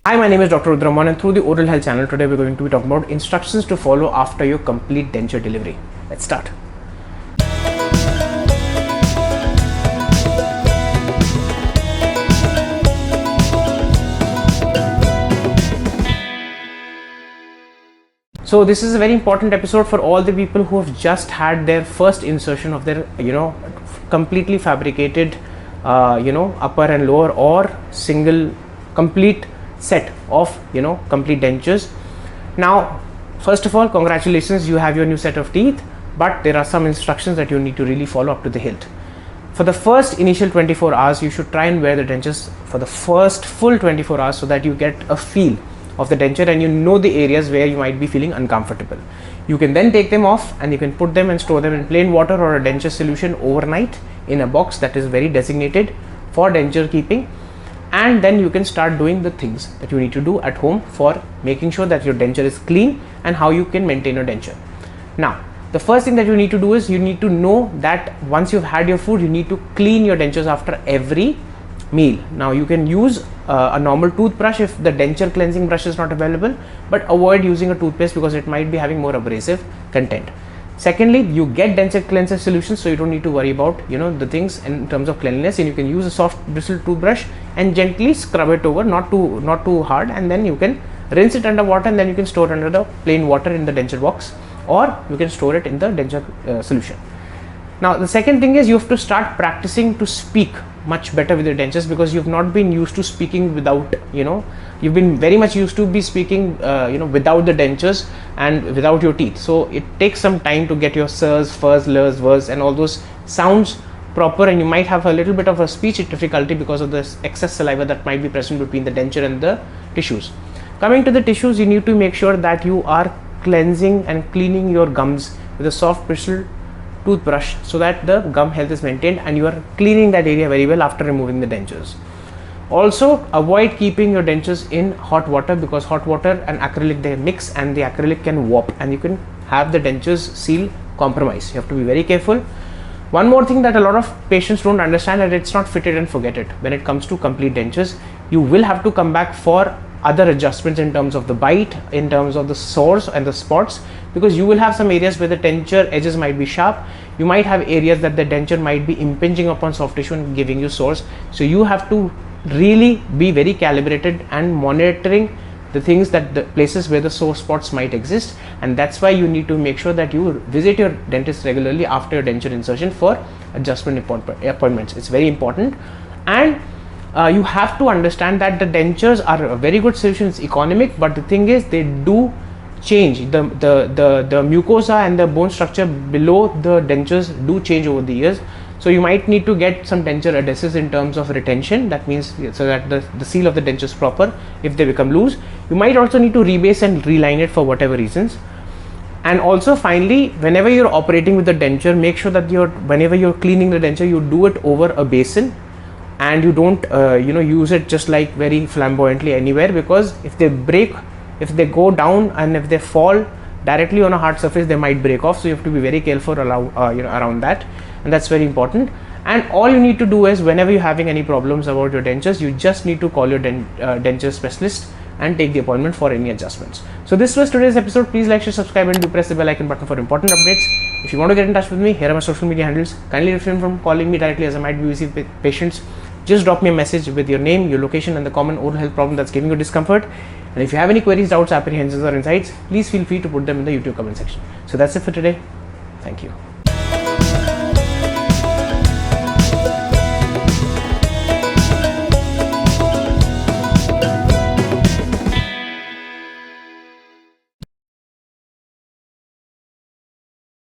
Hi, my name is Dr. Rudra, and through the Oral Health channel, today we're going to be talking about instructions to follow after your complete denture delivery. Let's start. So this is a very important episode for all the people who have just had their first insertion of their, completely fabricated, upper and lower or single complete set of complete dentures. Now, first of all, congratulations, you have your new set of teeth, but there are some instructions that you need to really follow up to the hilt. For the first initial 24 hours, you should try and wear the dentures for the first full 24 hours so that you get a feel of the denture and you know the areas where you might be feeling uncomfortable. You can then take them off and you can put them and store them in plain water or a denture solution overnight in a box that is very designated for denture keeping. And then you can start doing the things that you need to do at home for making sure that your denture is clean and how you can maintain your denture. Now, the first thing that you need to do is you need to know that once you've had your food, you need to clean your dentures after every meal. Now, you can use a normal toothbrush if the denture cleansing brush is not available, but avoid using a toothpaste because it might be having more abrasive content. Secondly, you get denture cleanser solutions, so you don't need to worry about the things in terms of cleanliness, and you can use a soft bristled toothbrush and gently scrub it over, not too hard, and then you can rinse it under water and then you can store it under the plain water in the denture box, or you can store it in the denture solution. Now, the second thing is you have to start practicing to speak much better with your dentures because you've not been used to speaking without, you've been very much used to be speaking, without the dentures and without your teeth. So it takes some time to get your sirs, furs, lurs, vers and all those sounds proper, and you might have a little bit of a speech difficulty because of this excess saliva that might be present between the denture and the tissues. Coming to the tissues, you need to make sure that you are cleansing and cleaning your gums with a soft bristled toothbrush so that the gum health is maintained and you are cleaning that area very well after removing the dentures. Also, avoid keeping your dentures in hot water because hot water and acrylic, they mix and the acrylic can warp and you can have the dentures seal compromise. You have to be very careful. One more thing that a lot of patients don't understand, that it's not fit it and forget it. When it comes to complete dentures, you will have to come back for other adjustments in terms of the bite, in terms of the sores and the spots, because you will have some areas where the denture edges might be sharp. You might have areas that the denture might be impinging upon soft tissue and giving you sores. So you have to really be very calibrated and monitoring the things, that the places where the sore spots might exist, and that's why you need to make sure that you visit your dentist regularly after your denture insertion for adjustment appointments. It's very important. And you have to understand that the dentures are a very good solution. It's economic, but the thing is they do change the mucosa and the bone structure below the dentures do change over the years. So you might need to get some denture adhesives in terms of retention. That means so that the seal of the denture is proper if they become loose. You might also need to rebase and reline it for whatever reasons. And also finally, whenever you're operating with the denture, make sure that whenever you're cleaning the denture, you do it over a basin and you don't use it just like very flamboyantly anywhere, because if they break, if they go down and if they fall directly on a hard surface, they might break off. So you have to be very careful around that, and that's very important. And all you need to do is, whenever you're having any problems about your dentures, you just need to call your denture specialist and take the appointment for any adjustments. So this was today's episode. Please like, share, subscribe and do press the bell icon button for important updates. If you want to get in touch with me, here are my social media handles. Kindly refrain from calling me directly as I might be busy with patients. Just drop me a message with your name, your location and the common oral health problem that's giving you discomfort. And if you have any queries, doubts, apprehensions or insights, please feel free to put them in the YouTube comment section. So that's it for today. Thank you.